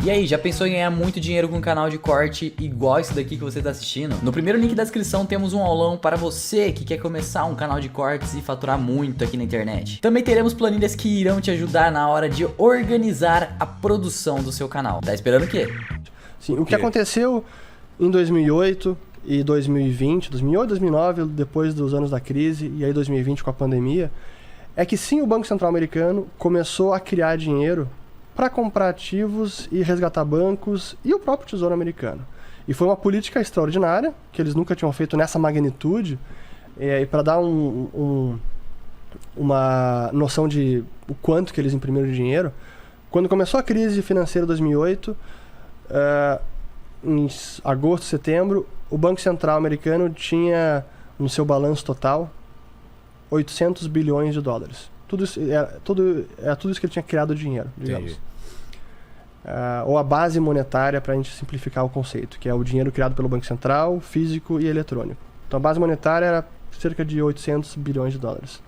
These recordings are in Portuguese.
E aí, já pensou em ganhar muito dinheiro com um canal de corte igual esse daqui que você está assistindo? No primeiro link da descrição temos um aulão para você que quer começar um canal de cortes e faturar muito aqui na internet. Também teremos planilhas que irão te ajudar na hora de organizar a produção do seu canal. Tá esperando o quê? Sim, o que aconteceu em 2008 e 2020, 2008, 2009, depois dos anos da crise, e aí 2020 com a pandemia, é que sim, o Banco Central americano começou a criar dinheiro para comprar ativos e resgatar bancos e o próprio Tesouro americano. E foi uma política extraordinária, que eles nunca tinham feito nessa magnitude, e para dar uma noção de o quanto que eles imprimiram de dinheiro, quando começou a crise financeira de 2008, em agosto, setembro, o Banco Central americano tinha no seu balanço total 800 bilhões de dólares. Tudo isso que ele tinha criado dinheiro, digamos. Ou a base monetária, para a gente simplificar o conceito, que é o dinheiro criado pelo Banco Central, físico e eletrônico. Então a base monetária era cerca de 800 bilhões de dólares.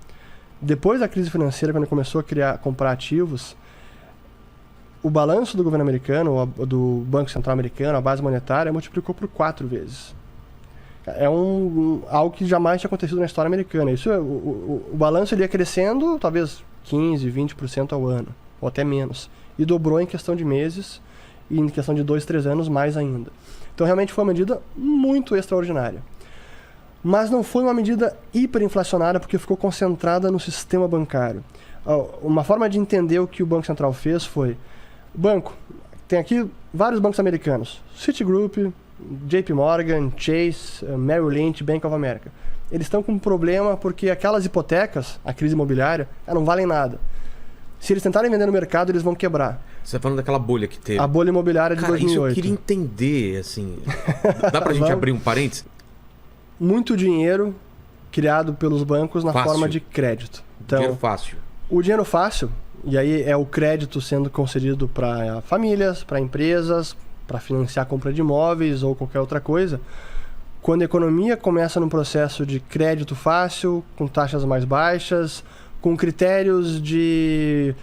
Depois da crise financeira, quando ele começou a comprar ativos, o balanço do governo americano, do Banco Central americano, a base monetária, multiplicou por 4 vezes. É algo que jamais tinha acontecido na história americana. O balanço ele ia crescendo talvez 15%, 20% ao ano, ou até menos. E dobrou em questão de meses, e em questão de 2, 3 anos mais ainda. Então realmente foi uma medida muito extraordinária. Mas não foi uma medida hiperinflacionária porque ficou concentrada no sistema bancário. Uma forma de entender o que o Banco Central fez foi: banco, tem aqui vários bancos americanos, Citigroup, JP Morgan, Chase, Merrill Lynch, Bank of America. Eles estão com um problema porque aquelas hipotecas, a crise imobiliária, não valem nada. Se eles tentarem vender no mercado, eles vão quebrar. Você está falando daquela bolha que teve. A bolha imobiliária de 2008. Isso eu queria entender, assim. Dá pra gente abrir um parênteses? Muito dinheiro criado pelos bancos na forma de crédito. Então, dinheiro fácil. O dinheiro fácil, e aí é o crédito sendo concedido para famílias, para empresas, para financiar a compra de imóveis ou qualquer outra coisa. Quando a economia começa num processo de crédito fácil, com taxas mais baixas, com critérios de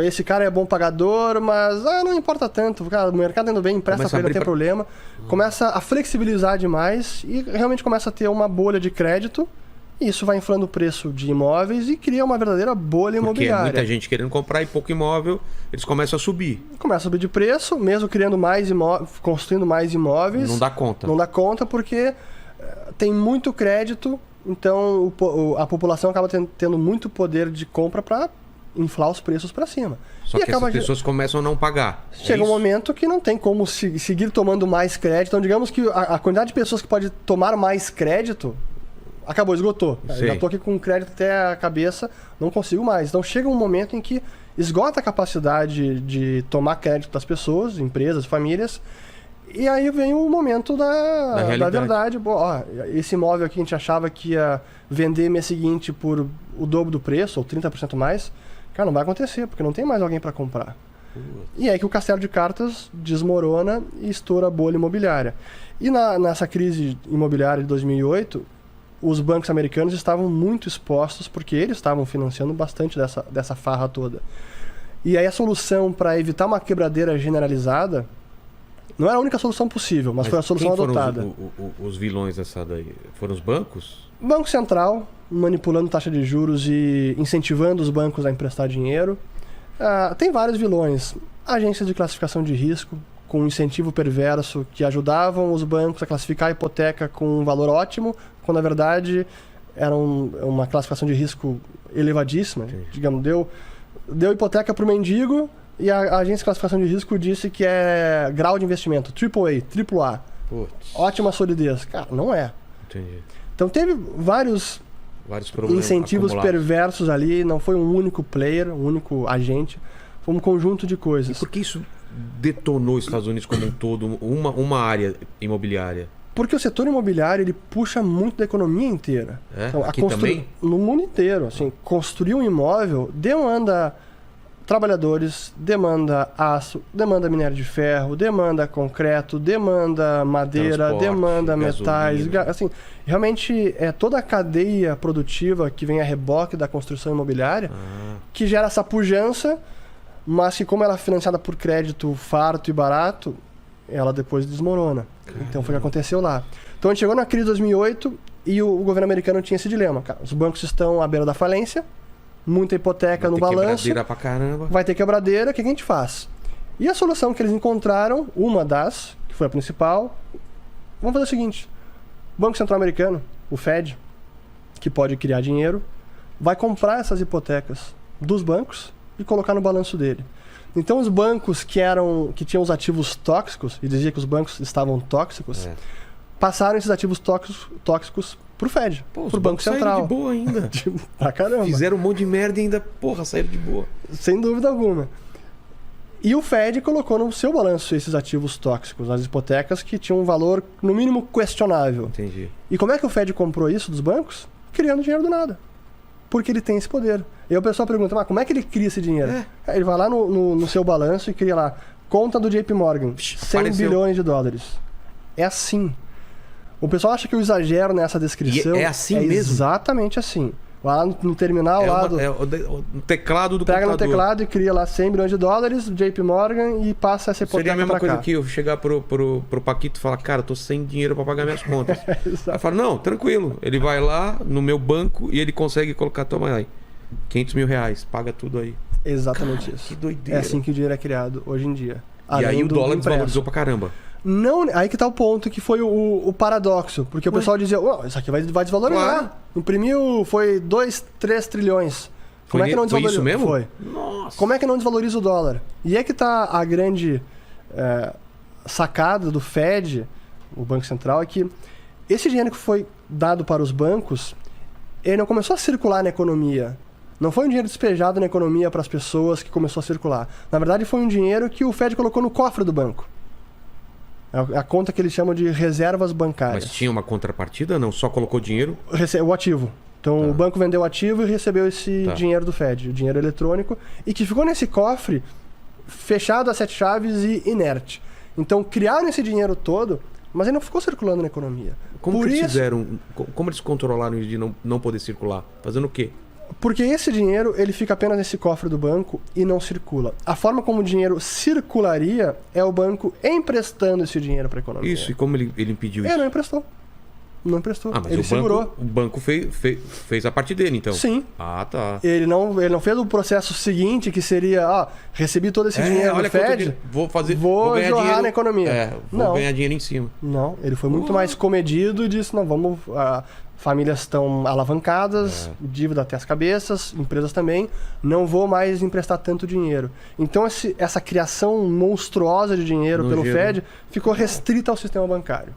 esse cara é bom pagador, mas não importa tanto, o mercado indo bem, empresta para ele, não tem problema. Começa a flexibilizar demais e realmente começa a ter uma bolha de crédito. E isso vai inflando o preço de imóveis e cria uma verdadeira bolha imobiliária. Porque muita gente querendo comprar e pouco imóvel, eles começam a subir. Começa a subir de preço, mesmo criando mais imóveis, construindo mais imóveis. Não dá conta. Não dá conta porque tem muito crédito, então a população acaba tendo muito poder de compra para inflar os preços para cima. Só que as pessoas começam a não pagar. Chega um momento que não tem como seguir tomando mais crédito. Então digamos que a quantidade de pessoas que pode tomar mais crédito acabou, esgotou. Já estou aqui com crédito até a cabeça, não consigo mais. Então chega um momento em que esgota a capacidade de tomar crédito das pessoas, empresas, famílias, e aí vem o momento da verdade. Esse imóvel aqui a gente achava que ia vender mês seguinte por o dobro do preço, ou 30% mais. Cara, não vai acontecer, porque não tem mais alguém para comprar. E é aí que o castelo de cartas desmorona e estoura a bolha imobiliária. E nessa crise imobiliária de 2008... os bancos americanos estavam muito expostos porque eles estavam financiando bastante dessa farra toda. E aí a solução para evitar uma quebradeira generalizada não era a única solução possível, mas foi a solução adotada. Os vilões dessa daí? Foram os bancos? Banco Central, manipulando taxa de juros e incentivando os bancos a emprestar dinheiro. Tem vários vilões. Agências de classificação de risco, com um incentivo perverso que ajudavam os bancos a classificar a hipoteca com um valor ótimo, quando na verdade era uma classificação de risco elevadíssima. Digamos, deu hipoteca para o mendigo e a agência de classificação de risco disse que é grau de investimento, AAA. Putz. Ótima solidez. Cara, não é. Entendi. Então teve vários incentivos perversos ali, não foi um único player, um único agente, foi um conjunto de coisas. E por que isso detonou os Estados Unidos como um todo, uma área imobiliária? Porque o setor imobiliário ele puxa muito da economia inteira. Então, aqui também? No mundo inteiro. Assim, construir um imóvel demanda trabalhadores, demanda aço, demanda minério de ferro, demanda concreto, demanda madeira, demanda metais. Assim, realmente é toda a cadeia produtiva que vem a reboque da construção imobiliária que gera essa pujança. mas que como ela é financiada por crédito farto e barato, ela depois desmorona. Então foi o que aconteceu lá. Então a gente chegou na crise de 2008 e o governo americano tinha esse dilema. Cara, os bancos estão à beira da falência, muita hipoteca no balanço, Quebradeira pra caramba. vai ter quebradeira, o que a gente faz? E a solução que eles encontraram, uma das, que foi a principal, vamos fazer o seguinte: o Banco Central Americano, o Fed, que pode criar dinheiro, vai comprar essas hipotecas dos bancos e colocar no balanço dele. Então os bancos que tinham os ativos tóxicos, e dizia que os bancos estavam tóxicos, passaram esses ativos tóxicos pro Fed, pro Banco Central. Saíram de boa ainda. Pra caramba. Fizeram um monte de merda e ainda, porra, saíram de boa. Sem dúvida alguma. E o Fed colocou no seu balanço esses ativos tóxicos, as hipotecas que tinham um valor, no mínimo, questionável. Entendi. E como é que o Fed comprou isso dos bancos? Criando dinheiro do nada. Porque ele tem esse poder. E aí o pessoal pergunta, mas como é que ele cria esse dinheiro? Ele vai lá no seu balanço e cria lá, conta do JP Morgan, 100 bilhões de dólares. É assim. O pessoal acha que eu exagero nessa descrição. E é assim mesmo? Exatamente assim. Lá no terminal, o teclado do pega computador. no teclado e cria lá 100 bilhões de dólares, JP Morgan, e passa essa hipoteca. Seria a mesma pra coisa cá. que eu chegar pro Paquito e falar, cara, tô sem dinheiro pra pagar minhas contas. Aí fala, não, tranquilo. Ele vai lá no meu banco e ele consegue colocar, toma aí, 500 mil reais, paga tudo aí. Exatamente isso. Que doideira. É assim que o dinheiro é criado hoje em dia. E aí o dólar impresso. desvalorizou pra caramba. Não, aí que tá o ponto, que foi o paradoxo. Porque o pessoal dizia, isso aqui vai desvalorizar. Claro. Imprimiu, foi 2, 3 trilhões. Como é que não Foi desvaloriza? isso mesmo? Foi. Nossa. Como é que não desvaloriza o dólar? E é que tá a grande sacada do Fed, o Banco Central, é que esse dinheiro que foi dado para os bancos, ele não começou a circular na economia. Não foi um dinheiro despejado na economia para as pessoas que começou a circular. Na verdade, foi um dinheiro que o Fed colocou no cofre do banco. É a conta que eles chamam de reservas bancárias. Mas tinha uma contrapartida? Não? Só colocou dinheiro? O ativo. Então, o banco vendeu o ativo e recebeu esse Tá. dinheiro do Fed, o dinheiro eletrônico, e que ficou nesse cofre fechado a 7 chaves e inerte. Então, criaram esse dinheiro todo, mas ele não ficou circulando na economia. Como que eles fizeram? Como eles controlaram isso de não poder circular? Fazendo o quê? Porque esse dinheiro, ele fica apenas nesse cofre do banco e não circula. A forma como o dinheiro circularia é o banco emprestando esse dinheiro para a economia. Isso, e como ele impediu isso? Ele não emprestou. Não emprestou. Ah, mas ele segurou. O banco fez a parte dele, então? Sim. Ah, tá. Ele não fez o processo seguinte, que seria, recebi todo esse dinheiro do Fed, vou jorrar ganhar dinheiro na economia. Vou ganhar dinheiro em cima. Não, ele foi muito mais comedido e disse, não, vamos... famílias estão alavancadas, dívida até as cabeças, empresas também, não vou mais emprestar tanto dinheiro. Então essa criação monstruosa de dinheiro pelo Fed ficou restrita ao sistema bancário.